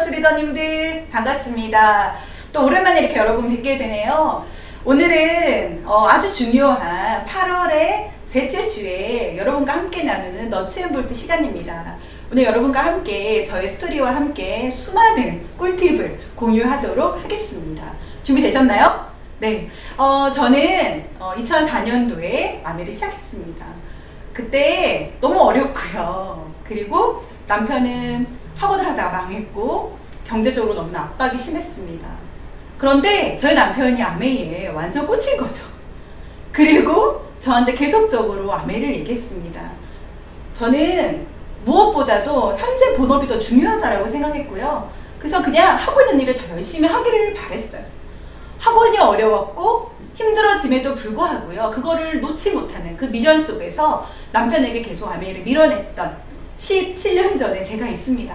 플러스 리더님들 반갑습니다. 또 오랜만에 이렇게 여러분 뵙게 되네요. 오늘은 아주 중요한 8월의 셋째 주에 여러분과 함께 나누는 너츠앤볼트 시간입니다. 오늘 여러분과 함께 저의 스토리와 함께 수많은 꿀팁을 공유하도록 하겠습니다. 준비되셨나요? 네. 저는 2004년도에 아메를 시작했습니다. 그때 너무 어렵고요. 그리고 남편은 학원을 하다가 망했고 경제적으로 너무나 압박이 심했습니다. 그런데 저희 남편이 아메이에 완전 꽂힌 거죠. 그리고 저한테 계속적으로 아메를 얘기했습니다. 저는 무엇보다도 현재 본업이 더 중요하다고 생각했고요. 그래서 그냥 하고 있는 일을 더 열심히 하기를 바랬어요. 학원이 어려웠고 힘들어짐에도 불구하고요. 그거를 놓지 못하는 그 미련 속에서 남편에게 계속 아메를 밀어냈던 17년 전에 제가 있습니다.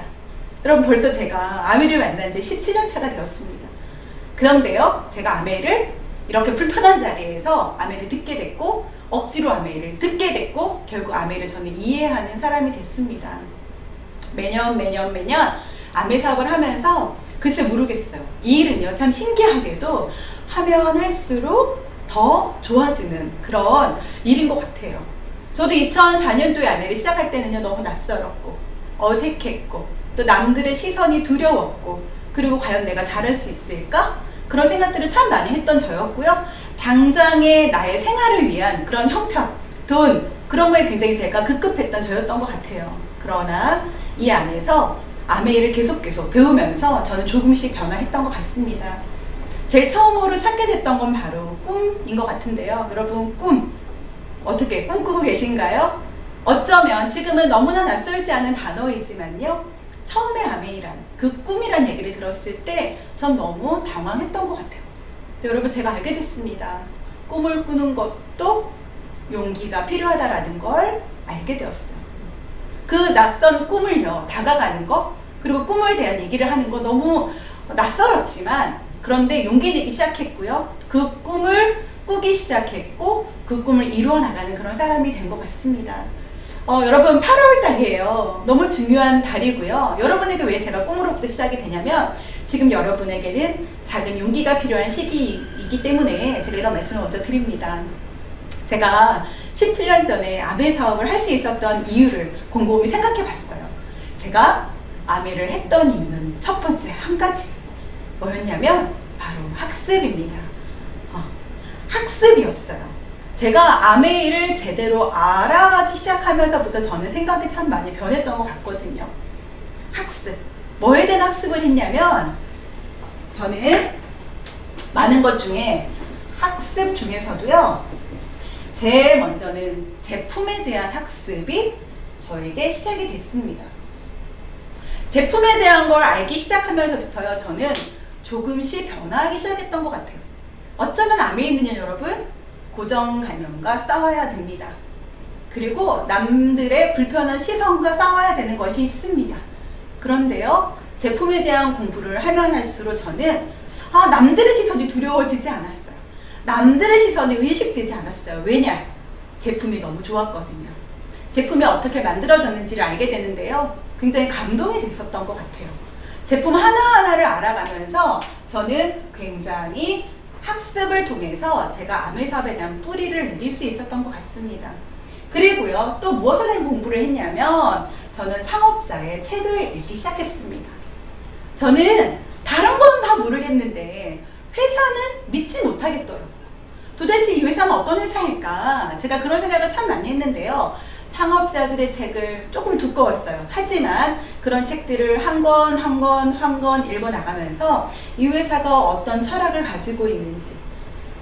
여러분 벌써 제가 아메를 만난 지 17년 차가 되었습니다. 그런데요, 제가 아메를 이렇게 불편한 자리에서 아메를 듣게 됐고 억지로 아메를 듣게 됐고 결국 아메를 저는 이해하는 사람이 됐습니다. 매년 아메 사업을 하면서 글쎄 모르겠어요. 이 일은요 참 신기하게도 하면 할수록 더 좋아지는 그런 일인 것 같아요. 저도 2004년도에 아메를 시작할 때는요 너무 낯설었고 어색했고 또 남들의 시선이 두려웠고 그리고 과연 내가 잘할 수 있을까? 그런 생각들을 참 많이 했던 저였고요. 당장의 나의 생활을 위한 그런 형편, 돈 그런 거에 굉장히 제가 급급했던 저였던 것 같아요. 그러나 이 안에서 아메이를 계속 배우면서 저는 조금씩 변화했던 것 같습니다. 제일 처음으로 찾게 됐던 건 바로 꿈인 것 같은데요. 여러분 꿈 어떻게 꿈꾸고 계신가요? 어쩌면 지금은 너무나 낯설지 않은 단어이지만요. 처음에 아메이란 그 꿈이란 얘기를 들었을 때 전 너무 당황했던 것 같아요. 근데 여러분 제가 알게 됐습니다. 꿈을 꾸는 것도 용기가 필요하다라는 걸 알게 되었어요. 그 낯선 꿈을요 다가가는 거 그리고 꿈에 대한 얘기를 하는 거 너무 낯설었지만 그런데 용기 내기 시작했고요. 그 꿈을 꾸기 시작했고 그 꿈을 이루어 나가는 그런 사람이 된 것 같습니다. 여러분 8월 달이에요. 너무 중요한 달이고요. 여러분에게 왜 제가 꿈으로부터 시작이 되냐면 지금 여러분에게는 작은 용기가 필요한 시기이기 때문에 제가 이런 말씀을 먼저 드립니다. 제가 17년 전에 아메 사업을 할 수 있었던 이유를 곰곰이 생각해 봤어요. 제가 아메를 했던 이유는 첫 번째 한 가지 뭐였냐면 바로 학습입니다. 학습이었어요. 제가 아메이를 제대로 알아가기 시작하면서부터 저는 생각이 참 많이 변했던 것 같거든요. 학습. 뭐에 대한 학습을 했냐면 저는 많은 것 중에 학습 중에서도요. 제일 먼저는 제품에 대한 학습이 저에게 시작이 됐습니다. 제품에 대한 걸 알기 시작하면서부터요. 저는 조금씩 변화하기 시작했던 것 같아요. 어쩌면 아메이는요 여러분 고정관념과 싸워야 됩니다. 그리고 남들의 불편한 시선과 싸워야 되는 것이 있습니다. 그런데요 제품에 대한 공부를 하면 할수록 저는 남들의 시선이 두려워지지 않았어요. 남들의 시선이 의식되지 않았어요. 왜냐? 제품이 너무 좋았거든요. 제품이 어떻게 만들어졌는지를 알게 되는데요 굉장히 감동이 됐었던 것 같아요. 제품 하나하나를 알아가면서 저는 굉장히 학습을 통해서 제가 아메 사업에 대한 뿌리를 내릴 수 있었던 것 같습니다. 그리고요 또 무엇에 대한 공부를 했냐면 저는 창업자의 책을 읽기 시작했습니다. 저는 다른 건 다 모르겠는데 회사는 믿지 못하겠더라고요. 도대체 이 회사는 어떤 회사일까? 제가 그런 생각을 참 많이 했는데요. 창업자들의 책을 조금 두꺼웠어요. 하지만 그런 책들을 한 권 읽어 나가면서 이 회사가 어떤 철학을 가지고 있는지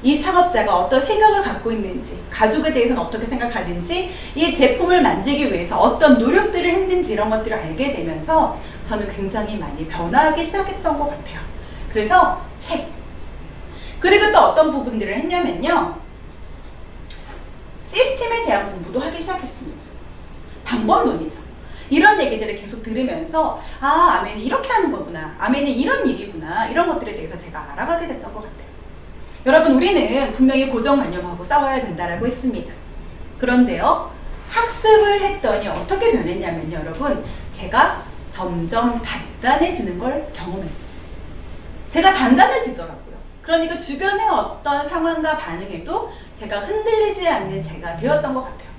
이 창업자가 어떤 생각을 갖고 있는지 가족에 대해서는 어떻게 생각하는지 이 제품을 만들기 위해서 어떤 노력들을 했는지 이런 것들을 알게 되면서 저는 굉장히 많이 변화하기 시작했던 것 같아요. 그래서 책 그리고 또 어떤 부분들을 했냐면요 시스템에 대한 공부도 하기 시작했습니다. 방법론이죠. 이런 얘기들을 계속 들으면서 아메는 이렇게 하는 거구나, 아메는 이런 일이구나, 이런 것들에 대해서 제가 알아가게 됐던 것 같아요. 여러분 우리는 분명히 고정관념하고 싸워야 된다라고 했습니다. 그런데요 학습을 했더니 어떻게 변했냐면요 여러분 제가 점점 단단해지는 걸 경험했어요. 제가 단단해지더라고요. 그러니까 주변의 어떤 상황과 반응에도 제가 흔들리지 않는 제가 되었던 것 같아요.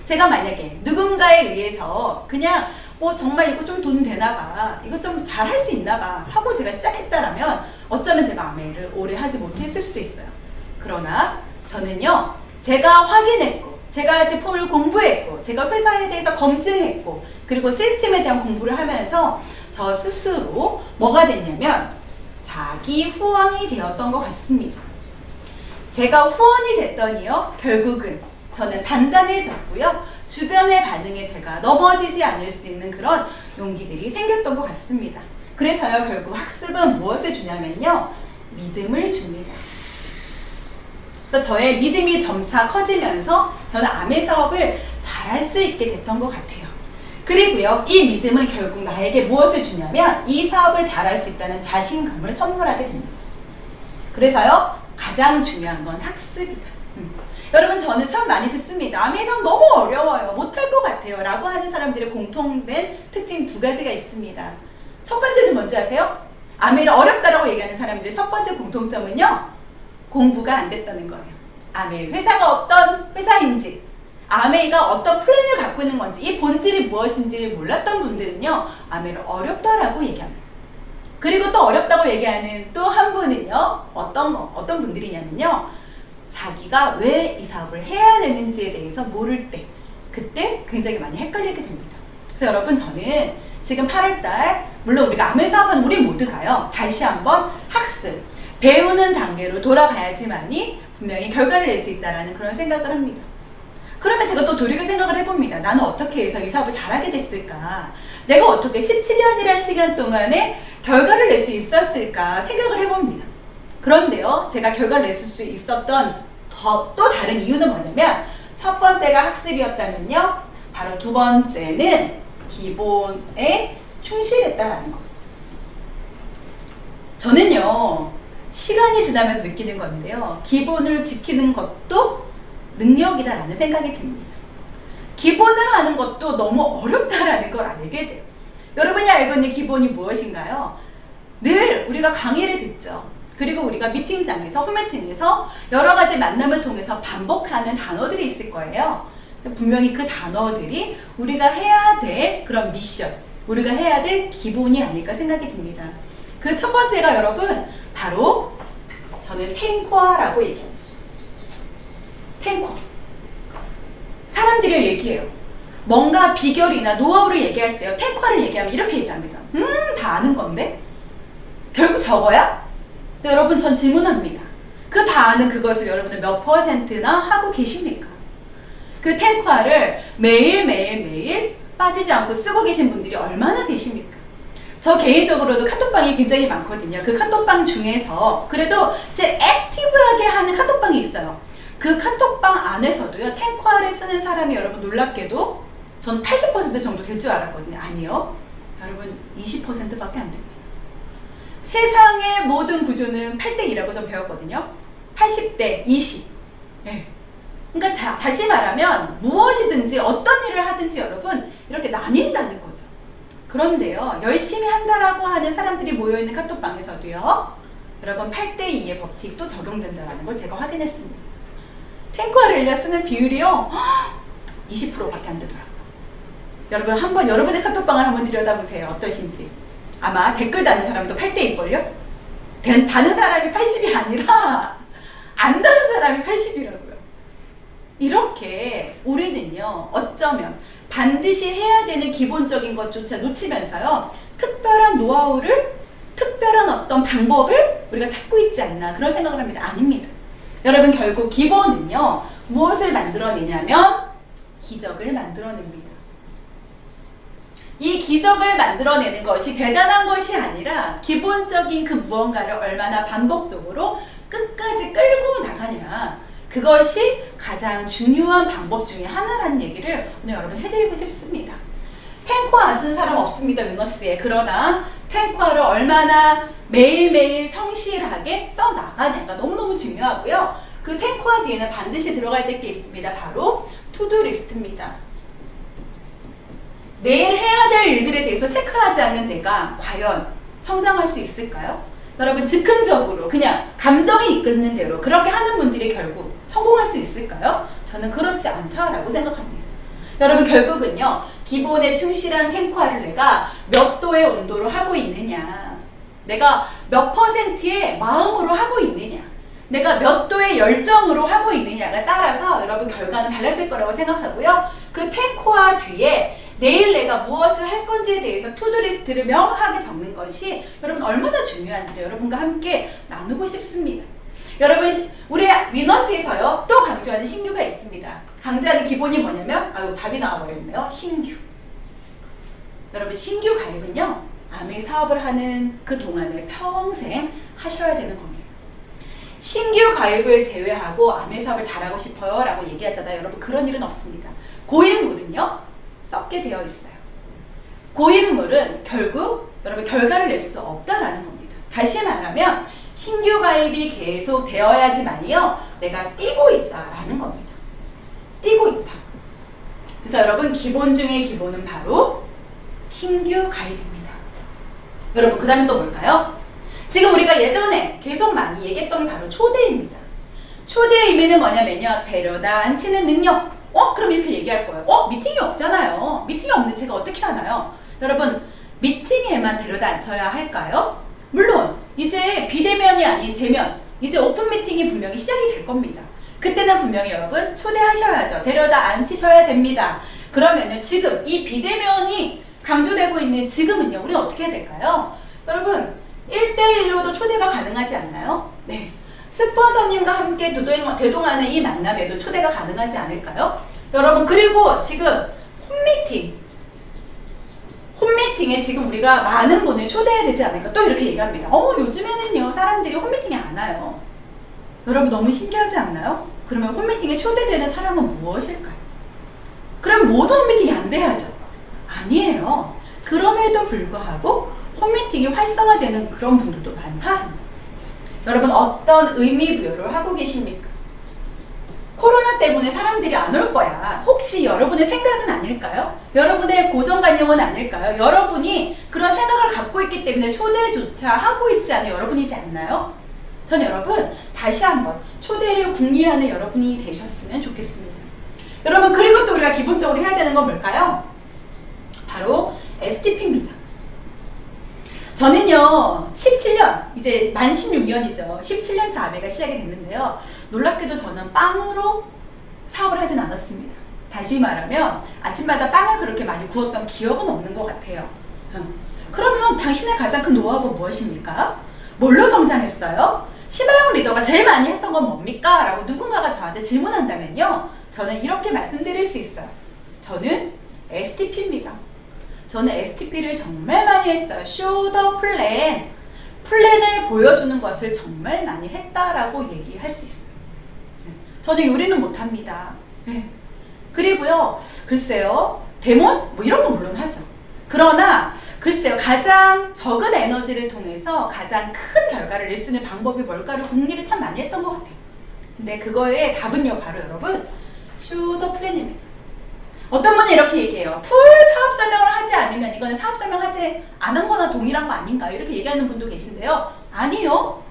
제가 만약에 누군가에 의해서 그냥 정말 이거 좀 돈 되나 봐, 이거 좀 잘 할 수 있나 봐 하고 제가 시작했다라면 어쩌면 제가 아메를 오래 하지 못했을 수도 있어요. 그러나 저는요, 제가 확인했고, 제가 제품을 공부했고, 제가 회사에 대해서 검증했고, 그리고 시스템에 대한 공부를 하면서 저 스스로 뭐가 됐냐면 자기 후원이 되었던 것 같습니다. 제가 후원이 됐더니요, 결국은 저는 단단해졌고요, 주변의 반응에 제가 넘어지지 않을 수 있는 그런 용기들이 생겼던 것 같습니다. 그래서요, 결국 학습은 무엇을 주냐면요, 믿음을 줍니다. 그래서 저의 믿음이 점차 커지면서 저는 아메 사업을 잘할 수 있게 됐던 것 같아요. 그리고요, 이 믿음은 결국 나에게 무엇을 주냐면 이 사업을 잘할 수 있다는 자신감을 선물하게 됩니다. 그래서요, 가장 중요한 건 학습이다. 여러분, 저는 참 많이 듣습니다. 아메 사업 너무 어려워요, 못할 것 같아요 라고 하는 사람들의 공통된 특징 두 가지가 있습니다. 첫 번째는 뭔지 아세요? 아메를 어렵다라고 얘기하는 사람들의 첫 번째 공통점은요, 공부가 안 됐다는 거예요. 아메 회사가 어떤 회사인지, 아메이가 어떤 플랜을 갖고 있는 건지, 이 본질이 무엇인지를 몰랐던 분들은요, 아메를 어렵다라고 얘기합니다. 그리고 또 어렵다고 얘기하는 또 한 분은요, 어떤 분들이냐면요, 자기가 왜 이 사업을 해야 되는지에 대해서 모를 때, 그때 굉장히 많이 헷갈리게 됩니다. 그래서 여러분, 저는 지금 8월달, 물론 우리가 아메 사업은 우리 모두가요, 다시 한번 학습, 배우는 단계로 돌아가야지만이 분명히 결과를 낼 수 있다는 그런 생각을 합니다. 그러면 제가 또 돌이켜 생각을 해봅니다. 나는 어떻게 해서 이 사업을 잘하게 됐을까? 내가 어떻게 17년이라는 시간 동안에 결과를 낼 수 있었을까 생각을 해봅니다. 그런데요, 제가 결과를 낼 수 있었던 또 다른 이유는 뭐냐면, 첫 번째가 학습이었다면요, 바로 두 번째는 기본에 충실했다라는 거. 저는요, 시간이 지나면서 느끼는 건데요, 기본을 지키는 것도 능력이다라는 생각이 듭니다. 기본을 하는 것도 너무 어렵다라는 걸 알게 돼요. 여러분이 알고 있는 기본이 무엇인가요? 늘 우리가 강의를 듣죠. 그리고 우리가 미팅장에서, 홈미팅에서 여러 가지 만남을 통해서 반복하는 단어들이 있을 거예요. 분명히 그 단어들이 우리가 해야 될 그런 미션, 우리가 해야 될 기본이 아닐까 생각이 듭니다. 그 첫 번째가 여러분, 바로 저는 탱코아라고 얘기합니다. 탱코아. 사람들이 얘기해요. 뭔가 비결이나 노하우를 얘기할 때요, 탱코아를 얘기하면 이렇게 얘기합니다. 다 아는 건데? 결국 저거야? 여러분, 전 질문합니다. 그 다 아는 그것을 여러분은 몇 %나 하고 계십니까? 그 탱코아를 매일 빠지지 않고 쓰고 계신 분들이 얼마나 되십니까? 저 개인적으로도 카톡방이 굉장히 많거든요. 그 카톡방 중에서 그래도 제일 액티브하게 하는 카톡방이 있어요. 그 카톡방 안에서도요, 탱코아를 쓰는 사람이 여러분 놀랍게도 전 80% 정도 될 줄 알았거든요. 아니요. 여러분, 20%밖에 안 됩니다. 세상의 모든 구조는 8대2라고 전 배웠거든요. 80대 20. 네. 그러니까 다시 말하면 무엇이든지 어떤 일을 하든지 여러분 이렇게 나뉜다는 거죠. 그런데요, 열심히 한다라고 하는 사람들이 모여있는 카톡방에서도요, 여러분 8대2의 법칙도 적용된다는 걸 제가 확인했습니다. 탱코아를 쓰는 비율이요, 20%밖에 안 되더라고요. 여러분, 한번 여러분의 카톡방을 한번 들여다보세요. 어떠신지. 아마 댓글 다는 사람도 8대2걸요? 다는 사람이 80이 아니라 안 다는 사람이 80이라고요. 이렇게 우리는요, 어쩌면 반드시 해야 되는 기본적인 것조차 놓치면서요, 특별한 노하우를, 특별한 어떤 방법을 우리가 찾고 있지 않나, 그런 생각을 합니다. 아닙니다. 여러분, 결국 기본은요, 무엇을 만들어내냐면 기적을 만들어냅니다. 이 기적을 만들어내는 것이 대단한 것이 아니라 기본적인 그 무언가를 얼마나 반복적으로 끝까지 끌고 나가냐, 그것이 가장 중요한 방법 중에 하나라는 얘기를 오늘 여러분 해드리고 싶습니다. 탱코아 안 쓰는 사람 없습니다, 위너스에. 그러나 탱코아를 얼마나 매일매일 성실하게 써나가냐가 너무너무 중요하고요. 그 탱코아 뒤에는 반드시 들어가야 될 게 있습니다. 바로 투두 리스트입니다. 내일 해야 될 일들에 대해서 체크하지 않는 내가 과연 성장할 수 있을까요? 여러분 즉흥적으로 그냥 감정이 이끄는 대로 그렇게 하는 분들이 결국 성공할 수 있을까요? 저는 그렇지 않다라고 생각합니다. 여러분 결국은요, 기본에 충실한 탱커화를 내가 몇 도의 온도로 하고 있느냐, 내가 몇 퍼센트의 마음으로 하고 있느냐, 내가 몇 도의 열정으로 하고 있느냐가 따라서 여러분 결과는 달라질 거라고 생각하고요. 그 탱커화 뒤에 내일 내가 무엇을 할 건지에 대해서 투두리스트를 명확하게 적는 것이 여러분 얼마나 중요한지 여러분과 함께 나누고 싶습니다. 여러분 우리 위너스에서요 또 강조하는 신규가 있습니다. 강조하는 기본이 뭐냐면, 답이 나와버렸네요. 신규. 여러분 신규 가입은요, 아메 사업을 하는 그 동안에 평생 하셔야 되는 겁니다. 신규 가입을 제외하고 아메 사업을 잘하고 싶어요 라고 얘기하잖아요. 여러분 그런 일은 없습니다. 고인물은요 썩게 되어 있어요. 고인물은 결국 여러분 결과를 낼 수 없다라는 겁니다. 다시 말하면 신규 가입이 계속 되어야지만이요 내가 뛰고 있다라는 겁니다. 뛰고 있다. 그래서 여러분 기본 중에 기본은 바로 신규 가입입니다. 여러분 그 다음에 또 뭘까요? 지금 우리가 예전에 계속 많이 얘기했던 게 바로 초대입니다. 초대의 의미는 뭐냐면요, 데려다 앉히는 능력. 그럼 이렇게 얘기할 거예요. 미팅이 없잖아요. 미팅이 없는데 제가 어떻게 하나요? 여러분 미팅에만 데려다 앉혀야 할까요? 물론 이제 비대면이 아닌 대면, 이제 오픈 미팅이 분명히 시작이 될 겁니다. 그때는 분명히 여러분 초대하셔야죠. 데려다 앉히셔야 됩니다. 그러면요 지금 이 비대면이 강조되고 있는 지금은요 우리는 어떻게 해야 될까요? 여러분 1대1로도 초대가 가능하지 않나요? 네. 스폰서님과 함께 대동하는 이 만남에도 초대가 가능하지 않을까요? 여러분 그리고 지금 홈미팅에 지금 우리가 많은 분을 초대해야 되지 않을까? 또 이렇게 얘기합니다. 요즘에는요 사람들이 홈미팅에 안 와요. 여러분 너무 신기하지 않나요? 그러면 홈미팅에 초대되는 사람은 무엇일까요? 그럼 모든 홈미팅이 안 돼야죠. 아니에요. 그럼에도 불구하고 홈미팅이 활성화되는 그런 분들도 많다는 거예요. 여러분 어떤 의미 부여를 하고 계십니까? 코로나 때문에 사람들이 안 올 거야. 혹시 여러분의 생각은 아닐까요? 여러분의 고정관념은 아닐까요? 여러분이 그런 생각을 갖고 있기 때문에 초대조차 하고 있지 않은 여러분이지 않나요? 전 여러분 다시 한번 초대를 궁리하는 여러분이 되셨으면 좋겠습니다. 여러분 그리고 또 우리가 기본적으로 해야 되는 건 뭘까요? 바로 STP입니다. 저는요 17년, 이제 만 16년이죠. 17년차 아메가 시작이 됐는데요. 놀랍게도 저는 빵으로 사업을 하진 않았습니다. 다시 말하면 아침마다 빵을 그렇게 많이 구웠던 기억은 없는 것 같아요. 그러면 당신의 가장 큰 노하우가 무엇입니까? 뭘로 성장했어요? 시바영 리더가 제일 많이 했던 건 뭡니까? 라고 누군가가 저한테 질문한다면요 저는 이렇게 말씀드릴 수 있어요. 저는 STP입니다. 저는 STP를 정말 많이 했어요. Show the plan. 플랜을 보여주는 것을 정말 많이 했다라고 얘기할 수 있어요. 저는 요리는 못합니다. 그리고요, 글쎄요, 데몬? 뭐 이런 건 물론 하죠. 그러나, 글쎄요, 가장 적은 에너지를 통해서 가장 큰 결과를 낼 수 있는 방법이 뭘까를 궁리를 참 많이 했던 것 같아요. 근데 그거의 답은요, 바로 여러분, Show the plan입니다. 어떤 분은 이렇게 얘기해요. 풀 사업 설명을 하지 않으면 이거는 사업 설명하지 않은 거나 동일한 거 아닌가요? 이렇게 얘기하는 분도 계신데요. 아니요.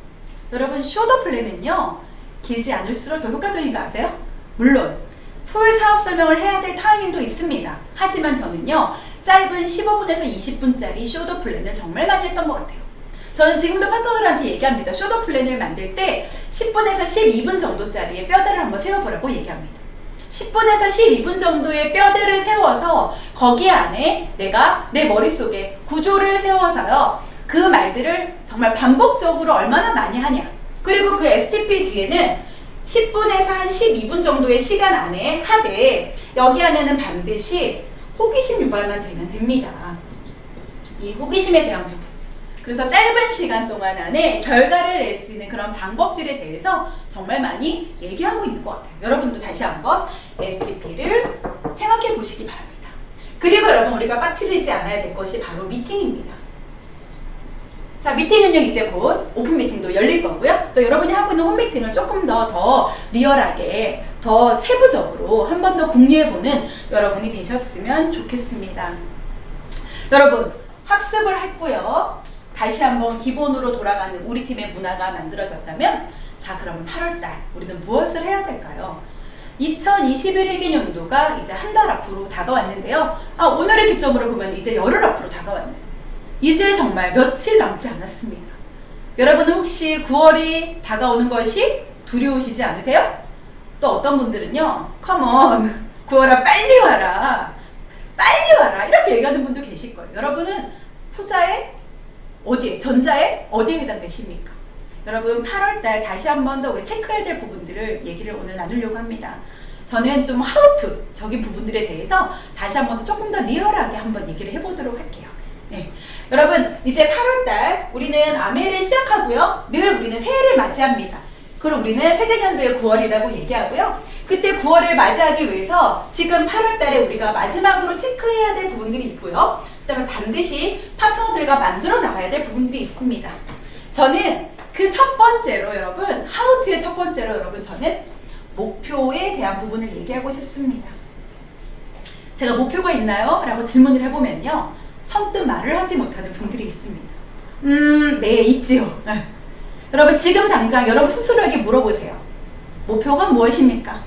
여러분 쇼더 플랜은요 길지 않을수록 더 효과적인 거 아세요? 물론 풀 사업 설명을 해야 될 타이밍도 있습니다. 하지만 저는요 짧은 15분에서 20분짜리 쇼더 플랜을 정말 많이 했던 것 같아요. 저는 지금도 파트너들한테 얘기합니다. 쇼더 플랜을 만들 때 10분에서 12분 정도짜리의 뼈대를 한번 세워보라고 얘기합니다. 10분에서 12분 정도의 뼈대를 세워서 거기 안에 내가 내 머릿속에 구조를 세워서요 그 말들을 정말 반복적으로 얼마나 많이 하냐, 그리고 그 STP 뒤에는 10분에서 한 12분 정도의 시간 안에 하되 여기 안에는 반드시 호기심 유발만 되면 됩니다. 이 호기심에 대한 부분, 그래서 짧은 시간 동안 안에 결과를 낼 수 있는 그런 방법들에 대해서 정말 많이 얘기하고 있는 것 같아요. 여러분도 다시 한번 STP를 생각해 보시기 바랍니다. 그리고 여러분 우리가 빠뜨리지 않아야 될 것이 바로 미팅입니다. 자, 미팅은요 이제 곧 오픈 미팅도 열릴 거고요. 또 여러분이 하고 있는 홈 미팅을 조금 더 리얼하게, 더 세부적으로 한 번 더 궁리해보는 여러분이 되셨으면 좋겠습니다. 여러분, 학습을 했고요. 다시 한번 기본으로 돌아가는 우리 팀의 문화가 만들어졌다면, 자, 그럼 8월달 우리는 무엇을 해야 될까요? 2021 회계연도가 이제 한 달 앞으로 다가왔는데요. 오늘의 기점으로 보면 이제 열흘 앞으로 다가왔네요. 이제 정말 며칠 남지 않았습니다. 여러분은 혹시 9월이 다가오는 것이 두려우시지 않으세요? 또 어떤 분들은요, 컴온 9월아 빨리 와라, 빨리 와라 이렇게 얘기하는 분도 계실 거예요. 여러분은 후자에 어디에, 전자에 어디에 해당되십니까? 여러분 8월달 다시 한 번 더 우리 체크해야 될 부분들을 얘기를 오늘 나누려고 합니다. 저는 좀 how to 적인 부분들에 대해서 다시 한 번 더 조금 더 리얼하게 한번 얘기를 해보도록 할게요. 네. 여러분 이제 8월달 우리는 아메를 시작하고요. 늘 우리는 새해를 맞이합니다. 그럼 우리는 회계연도의 9월이라고 얘기하고요. 그때 9월을 맞이하기 위해서 지금 8월달에 우리가 마지막으로 체크해야 될 부분들이 있고요. 그 다음에 반드시 파트너들과 만들어 나가야 될 부분들이 있습니다. 저는 그 첫 번째로 여러분, how to의 첫 번째로 여러분 저는 목표에 대한 부분을 얘기하고 싶습니다. 제가 목표가 있나요? 라고 질문을 해보면요. 선뜻 말을 하지 못하는 분들이 있습니다. 네, 있지요. 네. 여러분 지금 당장 여러분 스스로에게 물어보세요. 목표가 무엇입니까?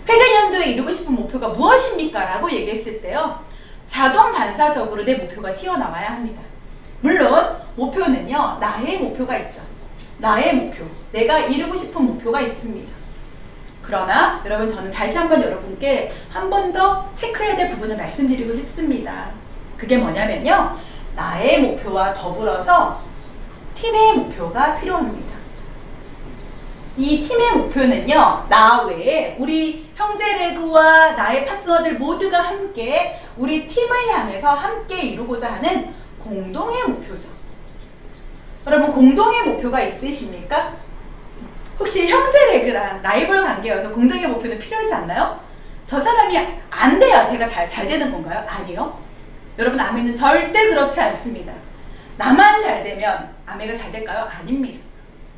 회계연도에 이루고 싶은 목표가 무엇입니까? 라고 얘기했을 때요. 자동 반사적으로 내 목표가 튀어나와야 합니다. 물론 목표는요. 나의 목표가 있죠. 나의 목표. 내가 이루고 싶은 목표가 있습니다. 그러나 여러분 저는 다시 한번 여러분께 한 번 더 체크해야 될 부분을 말씀드리고 싶습니다. 그게 뭐냐면요. 나의 목표와 더불어서 팀의 목표가 필요합니다. 이 팀의 목표는요. 나 외에 우리 형제레그와 나의 파트너들 모두가 함께 우리 팀을 향해서 함께 이루고자 하는 공동의 목표죠. 여러분 공동의 목표가 있으십니까? 혹시 형제레그랑 라이벌 관계여서 공동의 목표는 필요하지 않나요? 저 사람이 안 돼야 제가 잘 되는 건가요? 아니요. 여러분 아메는 절대 그렇지 않습니다. 나만 잘 되면 아메가 잘 될까요? 아닙니다.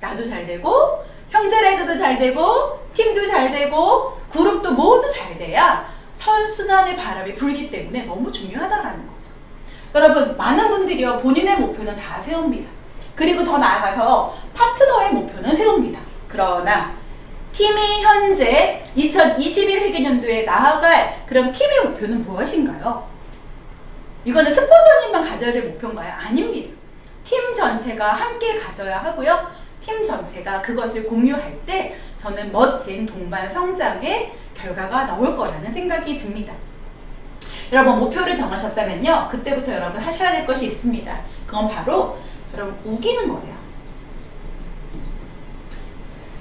나도 잘 되고 형제레그도 잘 되고 팀도 잘 되고 그룹도 모두 잘 돼야 선순환의 바람이 불기 때문에 너무 중요하다라는 거죠. 여러분 많은 분들이요 본인의 목표는 다 세웁니다. 그리고 더 나아가서 파트너의 목표는 세웁니다. 그러나 팀이 현재 2021 회계연도에 나아갈 그런 팀의 목표는 무엇인가요? 이거는 스포서님만 가져야 될 목표인가요? 아닙니다. 팀 전체가 함께 가져야 하고요. 팀 전체가 그것을 공유할 때 저는 멋진 동반 성장의 결과가 나올 거라는 생각이 듭니다. 여러분 목표를 정하셨다면요. 그때부터 여러분 하셔야 될 것이 있습니다. 그건 바로 여러분 우기는 거예요.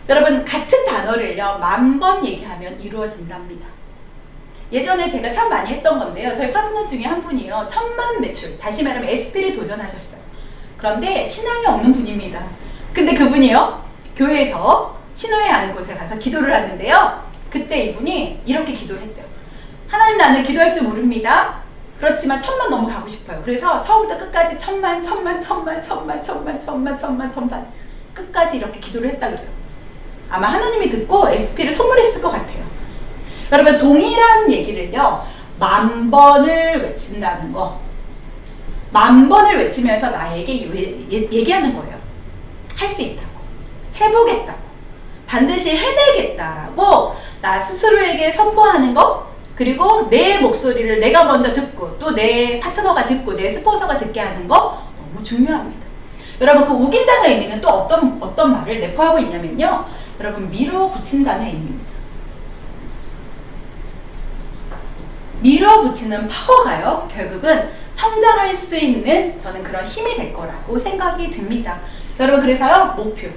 여러분 같은 단어를요. 10,000번 얘기하면 이루어진답니다. 예전에 제가 참 많이 했던 건데요. 저희 파트너 중에 한 분이요. 1000만 매출, 다시 말하면 SP를 도전하셨어요. 그런데 신앙이 없는 분입니다. 근데 그분이요. 교회에서 신호회 하는 곳에 가서 기도를 하는데요. 그때 이분이 이렇게 기도를 했대요. 하나님 나는 기도할 줄 모릅니다. 그렇지만 1000만 넘어가고 싶어요. 그래서 처음부터 끝까지 1000만 끝까지 이렇게 기도를 했다 그래요. 아마 하나님이 듣고 SP를 선물했을 것 같아요. 여러분 동일한 얘기를요 10,000번을 외친다는 거 10,000번을 외치면서 나에게 얘기하는 거예요. 할 수 있다고, 해보겠다고, 반드시 해내겠다라고 나 스스로에게 선포하는 거, 그리고 내 목소리를 내가 먼저 듣고 또 내 파트너가 듣고 내 스폰서가 듣게 하는 거 너무 중요합니다. 여러분 그 우긴다는 의미는 또 어떤 말을 내포하고 있냐면요. 여러분 밀어붙인다는 의미입니다. 밀어붙이는 파워가요. 결국은 성장할 수 있는 저는 그런 힘이 될 거라고 생각이 듭니다. 여러분 그래서요. 목표,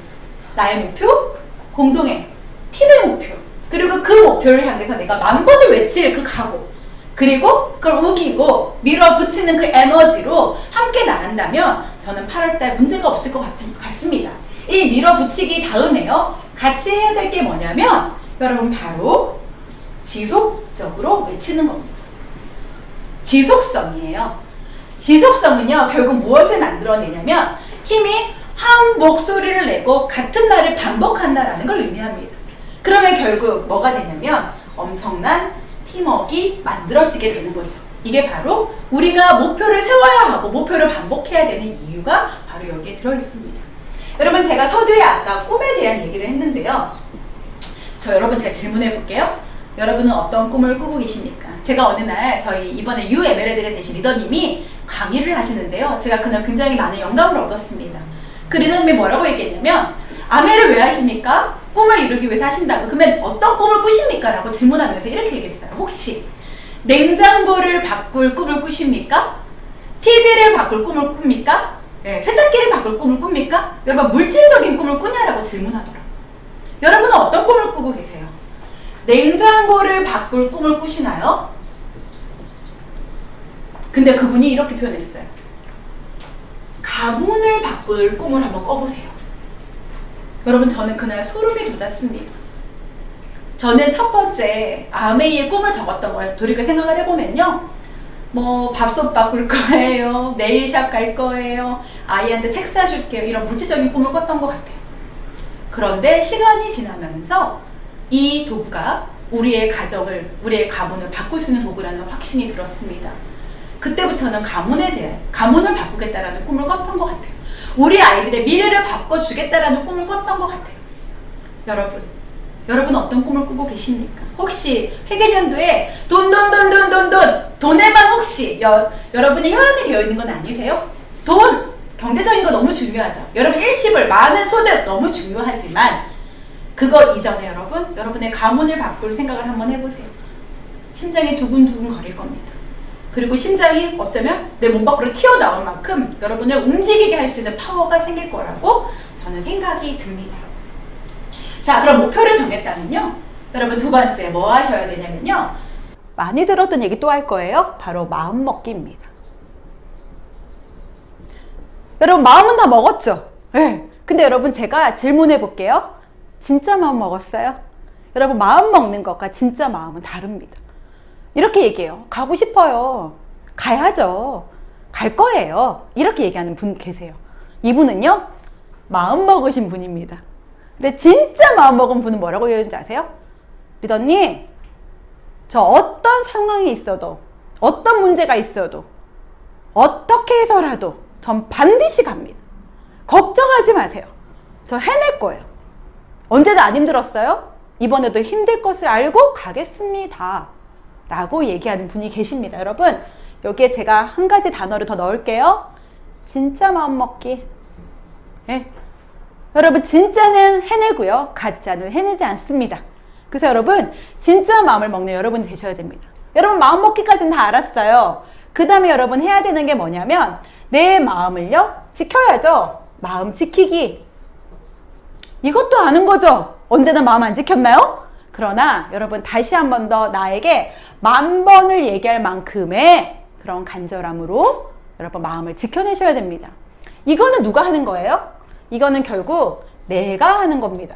나의 목표, 공동의 팀의 목표, 그리고 그 목표를 향해서 내가 10,000번을 외칠 그 각오, 그리고 그걸 우기고 밀어붙이는 그 에너지로 함께 나간다면 저는 8월달 문제가 없을 것 같습니다. 이 밀어붙이기 다음에요. 같이 해야 될 게 뭐냐면 여러분 바로 지속적으로 외치는 겁니다. 지속성이에요. 지속성은요. 결국 무엇을 만들어내냐면 팀이 한 목소리를 내고 같은 말을 반복한다라는 걸 의미합니다. 그러면 결국 뭐가 되냐면 엄청난 팀워크가 만들어지게 되는 거죠. 이게 바로 우리가 목표를 세워야 하고 목표를 반복해야 되는 이유가 바로 여기에 들어있습니다. 여러분, 제가 서두에 아까 꿈에 대한 얘기를 했는데요. 여러분 제가 질문해 볼게요. 여러분은 어떤 꿈을 꾸고 계십니까? 제가 어느 날 저희 이번에 U 에메랄드가 되신 리더님이 강의를 하시는데요. 제가 그날 굉장히 많은 영감을 얻었습니다. 그 리더님이 뭐라고 얘기했냐면, 아메를 왜 하십니까? 꿈을 이루기 위해서 하신다고. 그러면 어떤 꿈을 꾸십니까? 라고 질문하면서 이렇게 얘기했어요. 혹시 냉장고를 바꿀 꿈을 꾸십니까? TV를 바꿀 꿈을 꿉니까? 네, 세탁기를 바꿀 꿈을 꿉니까? 여러분, 물질적인 꿈을 꾸냐라고 질문하더라고요. 여러분은 어떤 꿈을 꾸고 계세요? 냉장고를 바꿀 꿈을 꾸시나요? 근데 그분이 이렇게 표현했어요. 가문을 바꿀 꿈을 한번 꿔보세요. 여러분, 저는 그날 소름이 돋았습니다. 저는 첫 번째 아메이의 꿈을 적었던 걸 돌이켜 생각을 해보면요, 뭐 밥솥 바꿀 거예요, 네일샵 갈 거예요, 아이한테 책 사줄게요, 이런 물질적인 꿈을 꿨던 것 같아요. 그런데 시간이 지나면서 이 도구가 우리의 가정을, 우리의 가문을 바꿀 수 있는 도구라는 확신이 들었습니다. 그때부터는 가문을 바꾸겠다라는 꿈을 꿨던 것 같아요. 우리 아이들의 미래를 바꿔주겠다라는 꿈을 꿨던 것 같아요. 여러분 어떤 꿈을 꾸고 계십니까? 혹시 회계연도에 돈에만 혹시 여러분이 혈안이 되어 있는 건 아니세요? 돈! 경제적인 거 너무 중요하죠. 여러분 일시불, 많은 소득 너무 중요하지만 그거 이전에 여러분의 가문을 바꿀 생각을 한번 해보세요. 심장이 두근두근 거릴 겁니다. 그리고 심장이 어쩌면 내 몸 밖으로 튀어나올 만큼 여러분을 움직이게 할 수 있는 파워가 생길 거라고 저는 생각이 듭니다. 자, 그럼 목표를 정했다면요, 여러분 두 번째 뭐 하셔야 되냐면요, 많이 들었던 얘기 또 할 거예요. 바로 마음 먹기입니다. 여러분, 마음은 다 먹었죠? 네. 근데 여러분, 제가 질문해 볼게요. 진짜 마음 먹었어요? 여러분, 마음 먹는 것과 진짜 마음은 다릅니다. 이렇게 얘기해요. 가고 싶어요. 가야죠. 갈 거예요. 이렇게 얘기하는 분 계세요. 이분은요, 마음 먹으신 분입니다. 근데 진짜 마음 먹은 분은 뭐라고 얘기하는지 아세요? 리더님, 저 어떤 상황이 있어도, 어떤 문제가 있어도, 어떻게 해서라도 전 반드시 갑니다. 걱정하지 마세요. 저 해낼 거예요. 언제나 안 힘들었어요? 이번에도 힘들 것을 알고 가겠습니다. 라고 얘기하는 분이 계십니다. 여러분, 여기에 제가 한 가지 단어를 더 넣을게요. 진짜 마음먹기. 네. 여러분, 진짜는 해내고요, 가짜는 해내지 않습니다. 그래서 여러분, 진짜 마음을 먹는 여러분이 되셔야 됩니다. 여러분, 마음먹기까지는 다 알았어요. 그 다음에 여러분 해야 되는 게 뭐냐면, 내 마음을요, 지켜야죠. 마음 지키기. 이것도 아는 거죠? 언제나 마음 안 지켰나요? 그러나 여러분, 다시 한 번 더 나에게 10,000번을 얘기할 만큼의 그런 간절함으로 여러분 마음을 지켜내셔야 됩니다. 이거는 누가 하는 거예요? 이거는 결국 내가 하는 겁니다.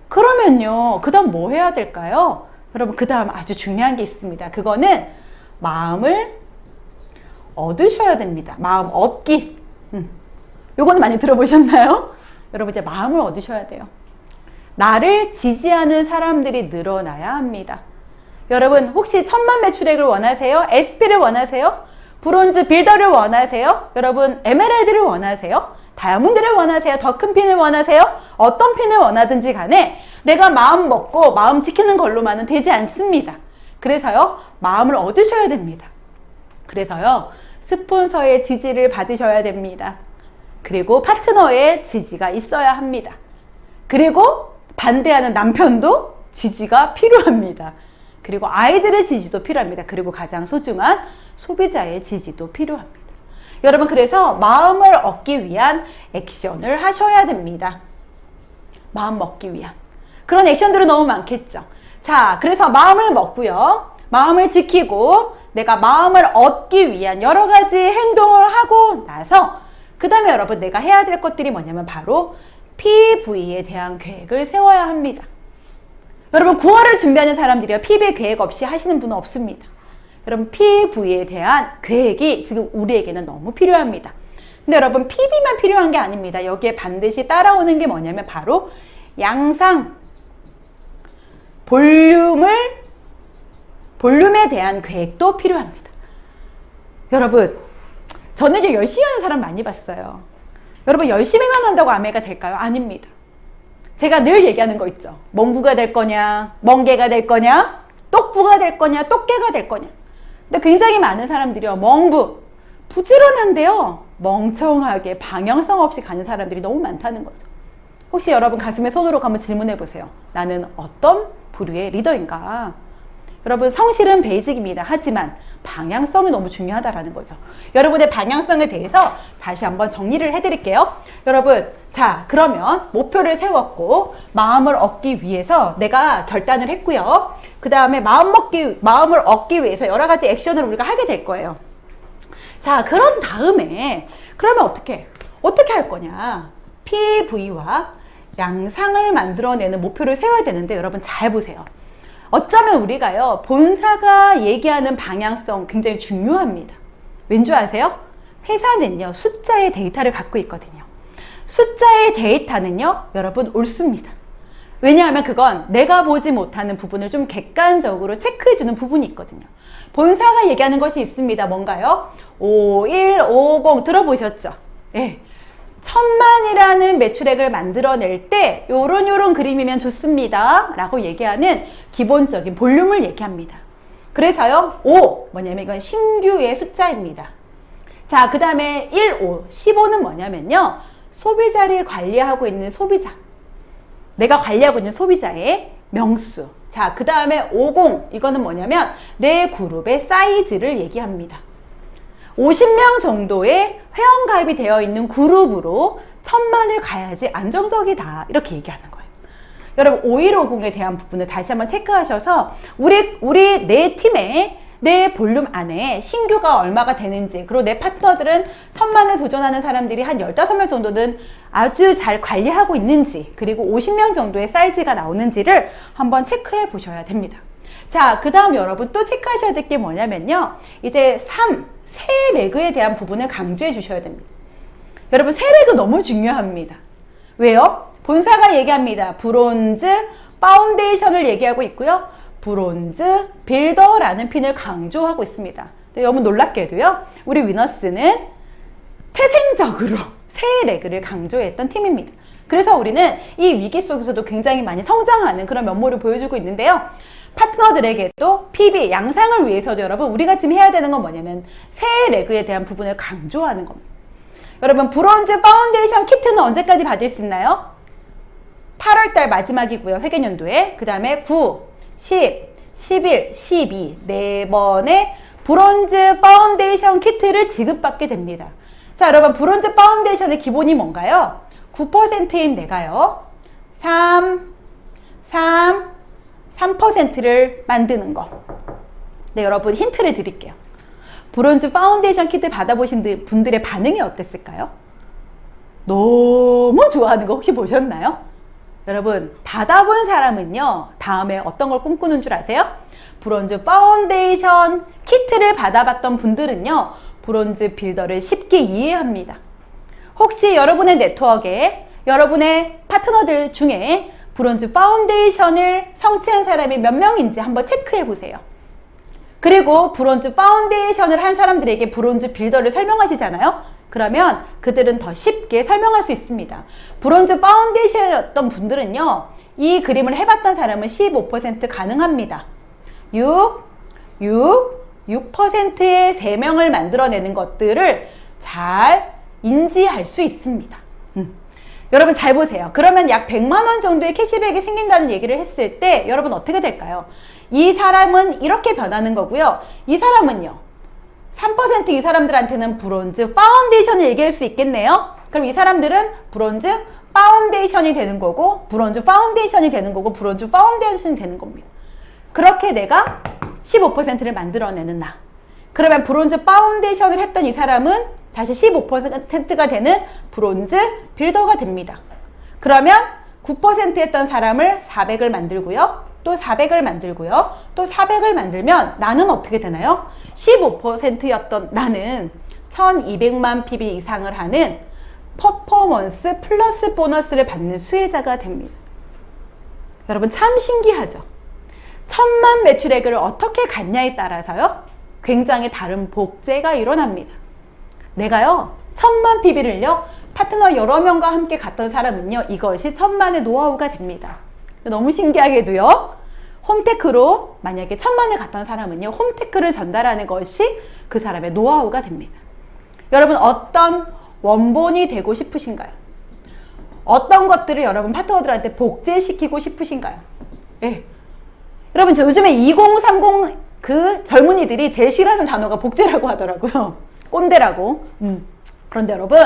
그러면요, 그 다음 뭐 해야 될까요? 여러분, 그 다음 아주 중요한 게 있습니다. 그거는 마음을 얻으셔야 됩니다. 마음 얻기. 요거는 많이 들어보셨나요? 여러분, 이제 마음을 얻으셔야 돼요. 나를 지지하는 사람들이 늘어나야 합니다. 여러분, 혹시 1000만 매출액을 원하세요? SP를 원하세요? 브론즈 빌더를 원하세요? 여러분, 에메랄드를 원하세요? 다이아몬드를 원하세요? 더 큰 핀을 원하세요? 어떤 핀을 원하든지 간에 내가 마음 먹고 마음 지키는 걸로만은 되지 않습니다. 그래서요, 마음을 얻으셔야 됩니다. 그래서요, 스폰서의 지지를 받으셔야 됩니다. 그리고 파트너의 지지가 있어야 합니다. 그리고 반대하는 남편도 지지가 필요합니다. 그리고 아이들의 지지도 필요합니다. 그리고 가장 소중한 소비자의 지지도 필요합니다. 여러분, 그래서 마음을 얻기 위한 액션을 하셔야 됩니다. 마음 먹기 위한 그런 액션들은 너무 많겠죠. 자, 그래서 마음을 먹고요, 마음을 지키고 내가 마음을 얻기 위한 여러 가지 행동을 하고 나서 그 다음에 여러분, 내가 해야 될 것들이 뭐냐면 바로 PV에 대한 계획을 세워야 합니다. 여러분, 9월을 준비하는 사람들이요, PV 계획 없이 하시는 분은 없습니다. 여러분, PV에 대한 계획이 지금 우리에게는 너무 필요합니다. 근데 여러분, PV만 필요한 게 아닙니다. 여기에 반드시 따라오는 게 뭐냐면 바로 양상, 볼륨을 볼륨에 대한 계획도 필요합니다. 여러분, 저는 이제 열심히 하는 사람 많이 봤어요. 여러분, 열심히만 한다고 아메가 될까요? 아닙니다. 제가 늘 얘기하는 거 있죠. 멍구가 될 거냐, 멍개가 될 거냐, 똑부가 될 거냐, 똑개가 될 거냐. 근데 굉장히 많은 사람들이요, 멍부, 부지런한데요, 멍청하게 방향성 없이 가는 사람들이 너무 많다는 거죠. 혹시 여러분 가슴에 손으로 한번 질문해 보세요. 나는 어떤 부류의 리더인가? 여러분, 성실은 베이직입니다. 하지만 방향성이 너무 중요하다라는 거죠. 여러분의 방향성에 대해서 다시 한번 정리를 해드릴게요. 여러분, 자, 그러면 목표를 세웠고 마음을 얻기 위해서 내가 결단을 했고요. 그 다음에 마음을 얻기 위해서 여러 가지 액션을 우리가 하게 될 거예요. 자, 그런 다음에 그러면 어떻게 할 거냐? PV와 양상을 만들어내는 목표를 세워야 되는데, 여러분 잘 보세요. 어쩌면 우리가요, 본사가 얘기하는 방향성 굉장히 중요합니다. 왠지 아세요? 회사는요, 숫자의 데이터를 갖고 있거든요. 숫자의 데이터는요, 여러분 옳습니다. 왜냐하면 그건 내가 보지 못하는 부분을 좀 객관적으로 체크해주는 부분이 있거든요. 본사가 얘기하는 것이 있습니다. 뭔가요? 5150 들어보셨죠? 예. 1000만이라는 매출액을 만들어낼 때 요런 그림이면 좋습니다 라고 얘기하는 기본적인 볼륨을 얘기합니다. 그래서요, 5 뭐냐면 이건 신규의 숫자입니다. 자, 그 다음에 15는 뭐냐면요, 소비자를 관리하고 있는 소비자, 내가 관리하고 있는 소비자의 명수. 자, 그 다음에 50 이거는 뭐냐면 내 그룹의 사이즈를 얘기합니다. 50명 정도의 회원가입이 되어 있는 그룹으로 1000만을 가야지 안정적이다, 이렇게 얘기하는 거예요. 여러분, 5150에 대한 부분을 다시 한번 체크하셔서 우리 내 팀의 내 볼륨 안에 신규가 얼마가 되는지, 그리고 내 파트너들은 1000만을 도전하는 사람들이 한 15명 정도는 아주 잘 관리하고 있는지, 그리고 50명 정도의 사이즈가 나오는지를 한번 체크해 보셔야 됩니다. 자, 그 다음 여러분 또 체크하셔야 될 게 뭐냐면요, 이제 세 레그에 대한 부분을 강조해 주셔야 됩니다. 여러분, 세 레그 너무 중요합니다. 왜요? 본사가 얘기합니다. 브론즈, 파운데이션을 얘기하고 있고요. 브론즈, 빌더라는 핀을 강조하고 있습니다. 여러분 놀랍게도요, 우리 위너스는 태생적으로 세 레그를 강조했던 팀입니다. 그래서 우리는 이 위기 속에서도 굉장히 많이 성장하는 그런 면모를 보여주고 있는데요. 파트너들에게도 PB, 양상을 위해서도 여러분 우리가 지금 해야 되는 건 뭐냐면 세 레그에 대한 부분을 강조하는 겁니다. 여러분, 브론즈 파운데이션 키트는 언제까지 받을 수 있나요? 8월달 마지막이고요, 회계연도에. 그 다음에 9, 10, 11, 12 네 번의 브론즈 파운데이션 키트를 지급받게 됩니다. 자, 여러분, 브론즈 파운데이션의 기본이 뭔가요? 9%인 내가요, 3%를 만드는 거. 네, 여러분 힌트를 드릴게요. 브론즈 파운데이션 키트 받아보신 분들의 반응이 어땠을까요? 너무 좋아하는 거 혹시 보셨나요? 여러분, 받아본 사람은요, 다음에 어떤 걸 꿈꾸는 줄 아세요? 브론즈 파운데이션 키트를 받아봤던 분들은요, 브론즈 빌더를 쉽게 이해합니다. 혹시 여러분의 네트워크에 여러분의 파트너들 중에 브론즈 파운데이션을 성취한 사람이 몇 명인지 한번 체크해 보세요. 그리고 브론즈 파운데이션을 한 사람들에게 브론즈 빌더를 설명하시잖아요. 그러면 그들은 더 쉽게 설명할 수 있습니다. 브론즈 파운데이션이었던 분들은요, 이 그림을 해봤던 사람은 15% 가능합니다. 6%의 3명을 만들어내는 것들을 잘 인지할 수 있습니다. 여러분 잘 보세요. 그러면 약 100만 원 정도의 캐시백이 생긴다는 얘기를 했을 때 여러분 어떻게 될까요? 이 사람은 이렇게 변하는 거고요. 이 사람은요, 3% 이 사람들한테는 브론즈 파운데이션을 얘기할 수 있겠네요. 그럼 이 사람들은 브론즈 파운데이션이 되는 거고, 브론즈 파운데이션이 되는 거고, 브론즈 파운데이션이 되는 겁니다. 그렇게 내가 15%를 만들어내는 나. 그러면 브론즈 파운데이션을 했던 이 사람은 다시 15%가 되는 브론즈 빌더가 됩니다. 그러면 9% 했던 사람을 400을 만들고요, 또 400을 만들고요, 또 400을 만들면 나는 어떻게 되나요? 15%였던 나는 1200만 PB 이상을 하는 퍼포먼스 플러스 보너스를 받는 수혜자가 됩니다. 여러분 참 신기하죠? 천만 매출액을 어떻게 갖냐에 따라서요, 굉장히 다른 복제가 일어납니다. 내가요, 1000만 PB를요, 파트너 여러 명과 함께 갔던 사람은요, 이것이 1000만의 노하우가 됩니다. 너무 신기하게도요, 홈테크로 만약에 1000만을 갔던 사람은요, 홈테크를 전달하는 것이 그 사람의 노하우가 됩니다. 여러분, 어떤 원본이 되고 싶으신가요? 어떤 것들을 여러분 파트너들한테 복제시키고 싶으신가요? 예. 여러분, 저 요즘에 2030 그 젊은이들이 제일 싫어하는 단어가 복제라고 하더라고요. 꼰대라고. 그런데 여러분,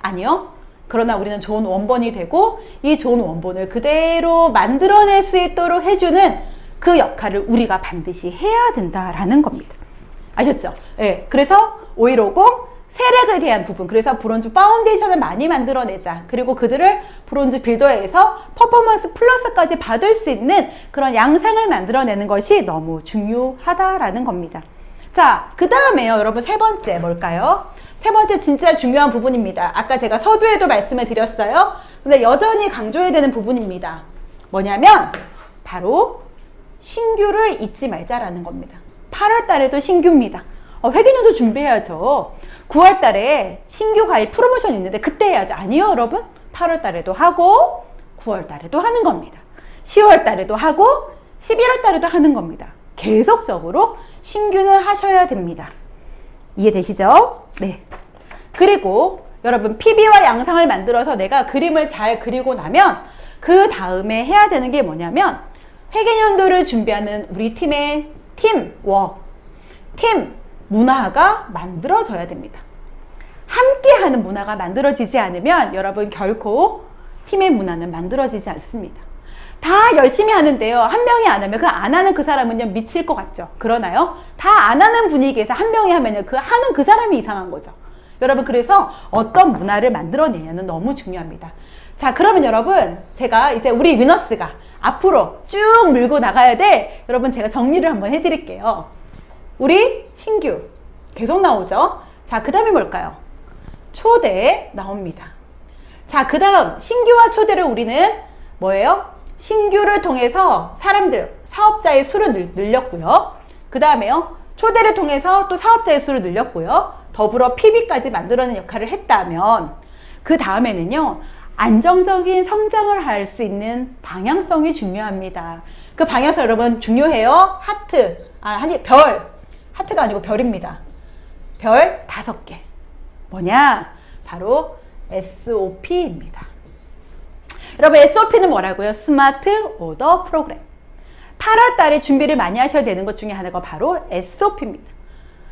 아니요. 그러나 우리는 좋은 원본이 되고 이 좋은 원본을 그대로 만들어낼 수 있도록 해주는 그 역할을 우리가 반드시 해야 된다라는 겁니다. 아셨죠? 예. 그래서 5150 세력에 대한 부분, 그래서 브론즈 파운데이션을 많이 만들어내자. 그리고 그들을 브론즈 빌더에서 퍼포먼스 플러스까지 받을 수 있는 그런 양상을 만들어내는 것이 너무 중요하다라는 겁니다. 자, 그 다음에요, 여러분, 세 번째 뭘까요? 세 번째 진짜 중요한 부분입니다. 아까 제가 서두에도 말씀을 드렸어요. 근데 여전히 강조해야 되는 부분입니다. 뭐냐면 바로 신규를 잊지 말자라는 겁니다. 8월 달에도 신규입니다. 회계년도 준비해야죠. 9월 달에 신규 가입 프로모션 있는데 그때 해야죠. 아니요, 여러분. 8월 달에도 하고 9월 달에도 하는 겁니다. 10월 달에도 하고 11월 달에도 하는 겁니다. 계속적으로 신규는 하셔야 됩니다. 이해되시죠? 네. 그리고 여러분, PB와 양상을 만들어서 내가 그림을 잘 그리고 나면 그 다음에 해야 되는 게 뭐냐면 회계년도를 준비하는 우리 팀의 팀워크, 팀 문화가 만들어져야 됩니다. 함께하는 문화가 만들어지지 않으면 여러분 결코 팀의 문화는 만들어지지 않습니다. 다 열심히 하는데요, 한 명이 안 하면 그 안 하는 그 사람은요 미칠 것 같죠? 그러나요? 다 안 하는 분위기에서 한 명이 하면요 그 하는 그 사람이 이상한 거죠. 여러분, 그래서 어떤 문화를 만들어내냐는 너무 중요합니다. 자, 그러면 여러분, 제가 이제 우리 위너스가 앞으로 쭉 밀고 나가야 될, 여러분 제가 정리를 한번 해드릴게요. 우리 신규 계속 나오죠. 자, 그 다음에 뭘까요? 초대 나옵니다. 자, 그 다음 신규와 초대를 우리는 뭐예요? 신규를 통해서 사람들, 사업자의 수를 늘렸고요. 그 다음에요, 초대를 통해서 또 사업자의 수를 늘렸고요. 더불어 PB까지 만들어내는 역할을 했다면 그 다음에는요, 안정적인 성장을 할 수 있는 방향성이 중요합니다. 그 방향성 여러분 중요해요. 하트, 아니 별, 하트가 아니고 별입니다. 별 5개. 뭐냐? 바로 SOP입니다. 여러분, SOP는 뭐라고요? 스마트 오더 프로그램. 8월 달에 준비를 많이 하셔야 되는 것 중에 하나가 바로 SOP입니다.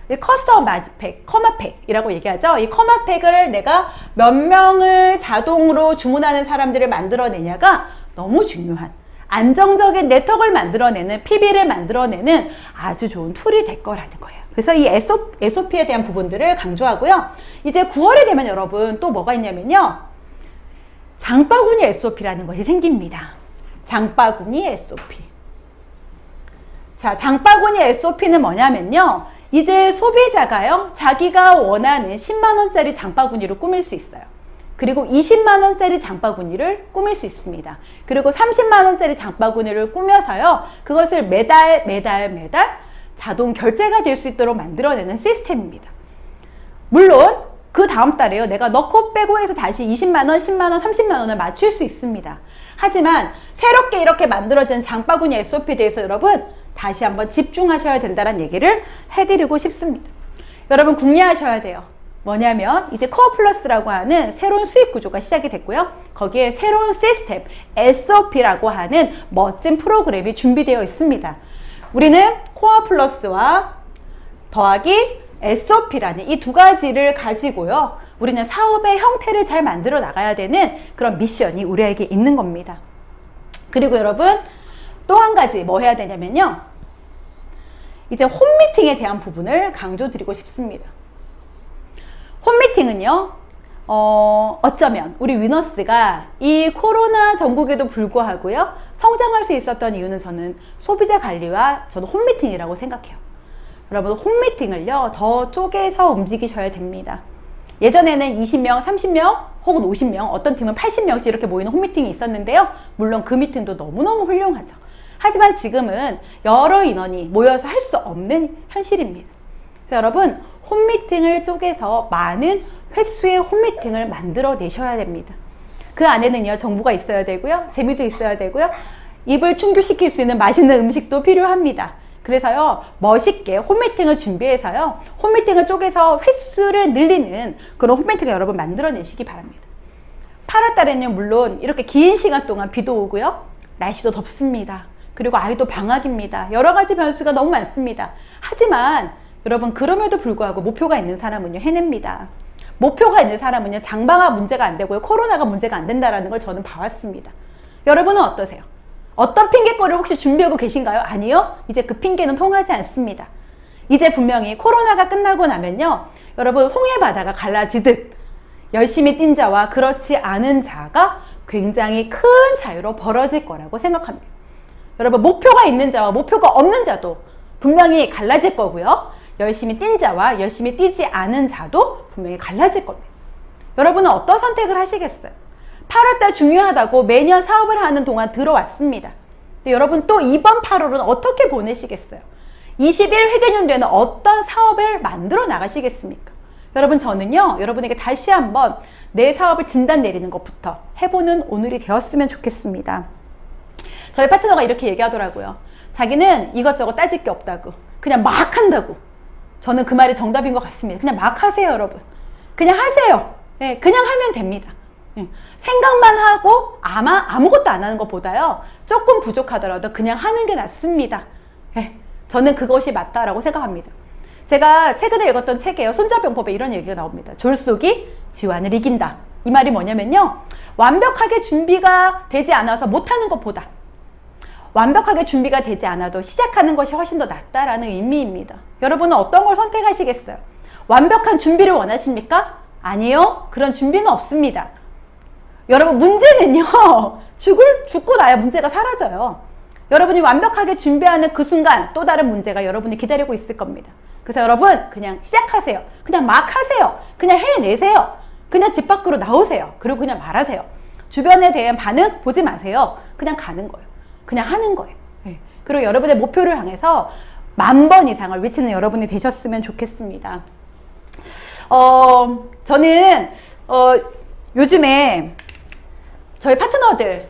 커스텀 마지팩, 커마팩이라고 얘기하죠. 이 커마팩을 내가 몇 명을 자동으로 주문하는 사람들을 만들어내냐가 너무 중요한, 안정적인 네트워크를 만들어내는, PB를 만들어내는 아주 좋은 툴이 될 거라는 거예요. 그래서 이 SOP에 대한 부분들을 강조하고요. 이제 9월이 되면 여러분 또 뭐가 있냐면요, 장바구니 SOP라는 것이 생깁니다. 장바구니 SOP. 자, 장바구니 SOP는 뭐냐면요, 이제 소비자가요, 자기가 원하는 10만원짜리 장바구니를 꾸밀 수 있어요. 그리고 20만원짜리 장바구니를 꾸밀 수 있습니다. 그리고 30만원짜리 장바구니를 꾸며서요, 그것을 매달 자동 결제가 될 수 있도록 만들어내는 시스템입니다. 물론 그 다음 달에요, 내가 넣고 빼고 해서 다시 20만원, 10만원, 30만원을 맞출 수 있습니다. 하지만 새롭게 이렇게 만들어진 장바구니 SOP에 대해서 여러분 다시 한번 집중하셔야 된다는 얘기를 해드리고 싶습니다. 여러분, 궁리하셔야 돼요. 뭐냐면 이제 코어 플러스라고 하는 새로운 수익 구조가 시작이 됐고요. 거기에 새로운 시스템, SOP라고 하는 멋진 프로그램이 준비되어 있습니다. 우리는 코어 플러스와 더하기 SOP라는 이 두 가지를 가지고요, 우리는 사업의 형태를 잘 만들어 나가야 되는 그런 미션이 우리에게 있는 겁니다. 그리고 여러분, 또 한 가지 뭐 해야 되냐면요, 이제 홈미팅에 대한 부분을 강조드리고 싶습니다. 홈미팅은요, 어쩌면 우리 위너스가 이 코로나 전국에도 불구하고요 성장할 수 있었던 이유는 저는 소비자 관리와 저는 홈미팅이라고 생각해요. 여러분, 홈미팅을요 더 쪼개서 움직이셔야 됩니다. 예전에는 20명, 30명 혹은 50명, 어떤 팀은 80명씩 이렇게 모이는 홈미팅이 있었는데요, 물론 그 미팅도 너무너무 훌륭하죠. 하지만 지금은 여러 인원이 모여서 할 수 없는 현실입니다. 그래서 여러분, 홈미팅을 쪼개서 많은 횟수의 홈미팅을 만들어내셔야 됩니다. 그 안에는요, 정보가 있어야 되고요, 재미도 있어야 되고요, 입을 충족시킬 수 있는 맛있는 음식도 필요합니다. 그래서요, 멋있게 홈미팅을 준비해서요, 홈미팅을 쪼개서 횟수를 늘리는 그런 홈미팅을 여러분 만들어내시기 바랍니다. 8월 달에는요, 물론 이렇게 긴 시간 동안 비도 오고요, 날씨도 덥습니다. 그리고 아이도 방학입니다. 여러 가지 변수가 너무 많습니다. 하지만 여러분, 그럼에도 불구하고 목표가 있는 사람은요, 해냅니다. 목표가 있는 사람은요, 장방화 문제가 안 되고요, 코로나가 문제가 안 된다는 걸 저는 봐왔습니다. 여러분은 어떠세요? 어떤 핑계거리를 혹시 준비하고 계신가요? 아니요. 이제 그 핑계는 통하지 않습니다. 이제 분명히 코로나가 끝나고 나면요, 여러분, 홍해 바다가 갈라지듯 열심히 뛴 자와 그렇지 않은 자가 굉장히 큰 차이로 벌어질 거라고 생각합니다. 여러분, 목표가 있는 자와 목표가 없는 자도 분명히 갈라질 거고요, 열심히 뛴 자와 열심히 뛰지 않은 자도 분명히 갈라질 겁니다. 여러분은 어떤 선택을 하시겠어요? 8월달 중요하다고 매년 사업을 하는 동안 들어왔습니다. 근데 여러분, 또 이번 8월은 어떻게 보내시겠어요? 21회계년도에는 어떤 사업을 만들어 나가시겠습니까? 여러분, 저는요, 여러분에게 다시 한번 내 사업을 진단 내리는 것부터 해보는 오늘이 되었으면 좋겠습니다. 저희 파트너가 이렇게 얘기하더라고요. 자기는 이것저것 따질 게 없다고, 그냥 막 한다고. 저는 그 말이 정답인 것 같습니다. 그냥 막 하세요, 여러분. 그냥 하세요. 네, 그냥 하면 됩니다. 생각만 하고 아무것도 안 하는 것보다요, 조금 부족하더라도 그냥 하는 게 낫습니다. 저는 그것이 맞다라고 생각합니다. 제가 최근에 읽었던 책이에요. 손자병법에 이런 얘기가 나옵니다. 졸속이 지환을 이긴다. 이 말이 뭐냐면요, 완벽하게 준비가 되지 않아서 못하는 것보다 완벽하게 준비가 되지 않아도 시작하는 것이 훨씬 더 낫다라는 의미입니다. 여러분은 어떤 걸 선택하시겠어요? 완벽한 준비를 원하십니까? 아니요. 그런 준비는 없습니다. 여러분, 문제는요, 죽고 나야 문제가 사라져요. 여러분이 완벽하게 준비하는 그 순간 또 다른 문제가 여러분이 기다리고 있을 겁니다. 그래서 여러분, 그냥 시작하세요. 그냥 막 하세요. 그냥 해내세요. 그냥 집 밖으로 나오세요. 그리고 그냥 말하세요. 주변에 대한 반응 보지 마세요. 그냥 가는 거예요. 그냥 하는 거예요. 그리고 여러분의 목표를 향해서 10,000번 이상을 외치는 여러분이 되셨으면 좋겠습니다. 저는 요즘에 저희 파트너들,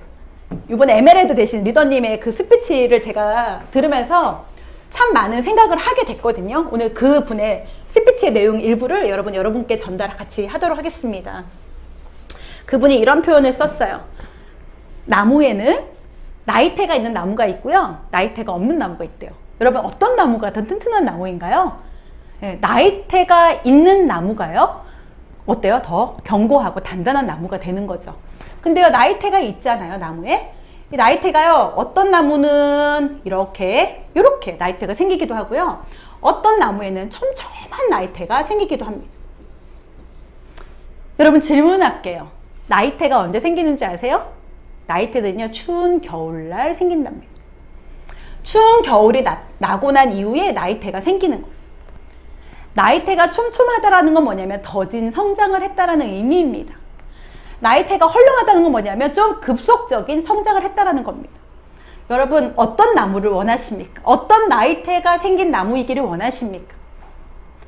이번에 에메랄드 되신 리더님의 그 스피치를 제가 들으면서 참 많은 생각을 하게 됐거든요. 오늘 그 분의 스피치의 내용 일부를 여러분께 같이 하도록 하겠습니다. 그분이 이런 표현을 썼어요. 나무에는 나이테가 있는 나무가 있고요, 나이테가 없는 나무가 있대요. 여러분, 어떤 나무가 더 튼튼한 나무인가요? 나이테가 있는 나무가요, 어때요? 더 견고하고 단단한 나무가 되는 거죠. 근데요, 나이테가 있잖아요, 나무에. 이 나이테가요, 어떤 나무는 이렇게 나이테가 생기기도 하고요, 어떤 나무에는 촘촘한 나이테가 생기기도 합니다. 여러분, 질문할게요. 나이테가 언제 생기는지 아세요? 나이테는요, 추운 겨울날 생긴답니다. 추운 겨울이 나고 난 이후에 나이테가 생기는 거예요. 나이테가 촘촘하다라는 건 뭐냐면 더딘 성장을 했다라는 의미입니다. 나이테가 헐렁하다는 건 뭐냐면 좀 급속적인 성장을 했다라는 겁니다. 여러분, 어떤 나무를 원하십니까? 어떤 나이테가 생긴 나무이기를 원하십니까?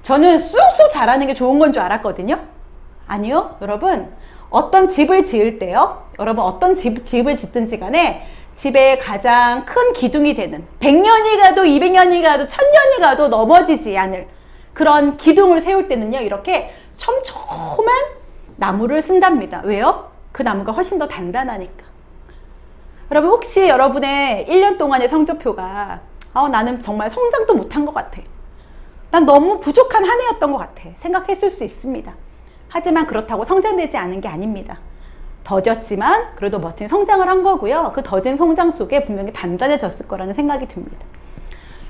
저는 쑥쑥 자라는 게 좋은 건 줄 알았거든요. 아니요, 여러분, 어떤 집을 지을 때요, 여러분, 어떤 집을 짓든지 간에 집에 가장 큰 기둥이 되는, 100년이 가도 200년이 가도 1000년이 가도 넘어지지 않을 그런 기둥을 세울 때는요, 이렇게 촘촘한 나무를 쓴답니다. 왜요? 그 나무가 훨씬 더 단단하니까. 여러분, 혹시 여러분의 1년 동안의 성적표가 나는 정말 성장도 못한 것 같아, 난 너무 부족한 한 해였던 것 같아 생각했을 수 있습니다. 하지만 그렇다고 성장되지 않은 게 아닙니다. 더뎠지만 그래도 멋진 성장을 한 거고요, 그 더딘 성장 속에 분명히 단단해졌을 거라는 생각이 듭니다.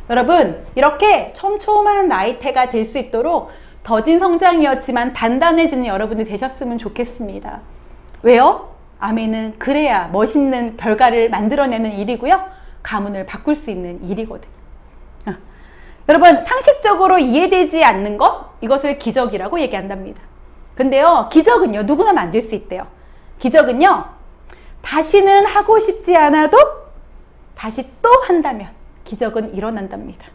여러분, 이렇게 촘촘한 나이테가 될 수 있도록 더딘 성장이었지만 단단해지는 여러분이 되셨으면 좋겠습니다. 왜요? 아멘은 그래야 멋있는 결과를 만들어내는 일이고요, 가문을 바꿀 수 있는 일이거든요. 여러분, 상식적으로 이해되지 않는 것, 이것을 기적이라고 얘기한답니다. 근데요, 기적은요, 누구나 만들 수 있대요. 기적은요, 다시는 하고 싶지 않아도 다시 또 한다면 기적은 일어난답니다.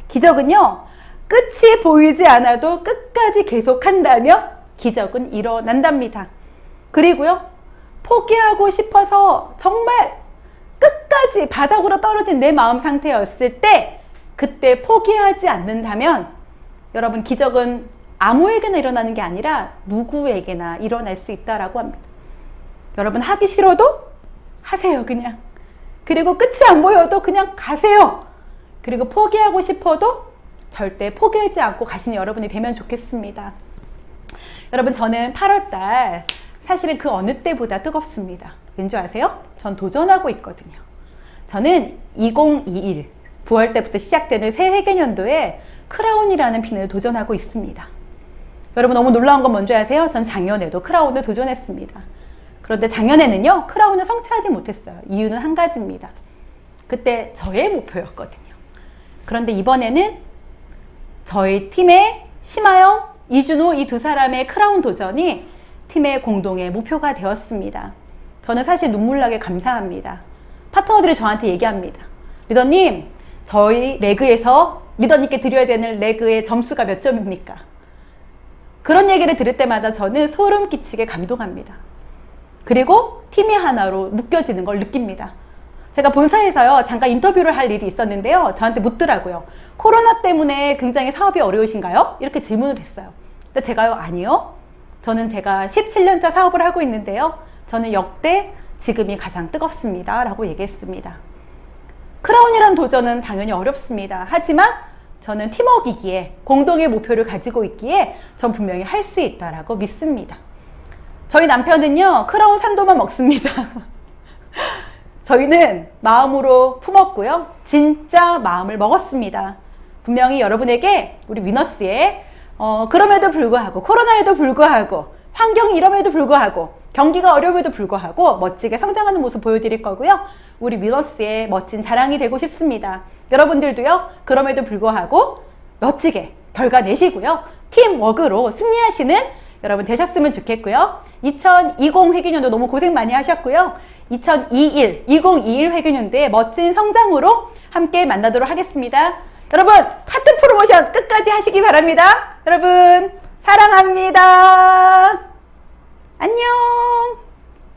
기적은요, 끝이 보이지 않아도 끝까지 계속한다면 기적은 일어난답니다. 그리고요, 포기하고 싶어서 정말 끝까지 바닥으로 떨어진 내 마음 상태였을 때 그때 포기하지 않는다면 여러분 기적은 아무에게나 일어나는 게 아니라 누구에게나 일어날 수 있다라고 합니다. 여러분 하기 싫어도 하세요 그냥. 그리고 끝이 안 보여도 그냥 가세요. 그리고 포기하고 싶어도 절대 포기하지 않고 가시는 여러분이 되면 좋겠습니다. 여러분 저는 8월달 사실은 그 어느 때보다 뜨겁습니다. 왠지 아세요? 전 도전하고 있거든요. 저는 2021 9월 때부터 시작되는 새 회계년도에 크라운이라는 핀을 도전하고 있습니다. 여러분 너무 놀라운 건 뭔지 아세요? 전 작년에도 크라운을 도전했습니다. 그런데 작년에는요, 크라운을 성취하지 못했어요. 이유는 한 가지입니다. 그때 저의 목표였거든요. 그런데 이번에는 저희 팀의 심하영, 이준호 이 두 사람의 크라운 도전이 팀의 공동의 목표가 되었습니다. 저는 사실 눈물나게 감사합니다. 파트너들이 저한테 얘기합니다. 리더님, 저희 레그에서 리더님께 드려야 되는 레그의 점수가 몇 점입니까? 그런 얘기를 들을 때마다 저는 소름 끼치게 감동합니다. 그리고 팀이 하나로 묶여지는 걸 느낍니다. 제가 본사에서요, 잠깐 인터뷰를 할 일이 있었는데요. 저한테 묻더라고요. 코로나 때문에 굉장히 사업이 어려우신가요? 이렇게 질문을 했어요. 근데 제가요, 아니요. 저는 제가 17년차 사업을 하고 있는데요. 저는 역대 지금이 가장 뜨겁습니다. 라고 얘기했습니다. 크라운이라는 도전은 당연히 어렵습니다. 하지만 저는 팀워크이기에 공동의 목표를 가지고 있기에 전 분명히 할 수 있다라고 믿습니다. 저희 남편은요, 크라운 산도만 먹습니다. 저희는 마음으로 품었고요. 진짜 마음을 먹었습니다. 분명히 여러분에게 우리 위너스의 그럼에도 불구하고 코로나에도 불구하고 환경이 이럼에도 불구하고 경기가 어려움에도 불구하고 멋지게 성장하는 모습 보여드릴 거고요. 우리 위너스의 멋진 자랑이 되고 싶습니다. 여러분들도요. 그럼에도 불구하고 멋지게 결과 내시고요. 팀워크로 승리하시는 여러분 되셨으면 좋겠고요. 2020 회계년도 너무 고생 많이 하셨고요. 2021 회계년도에 멋진 성장으로 함께 만나도록 하겠습니다. 여러분 하트 프로모션 끝까지 하시기 바랍니다. 여러분 사랑합니다. 안녕.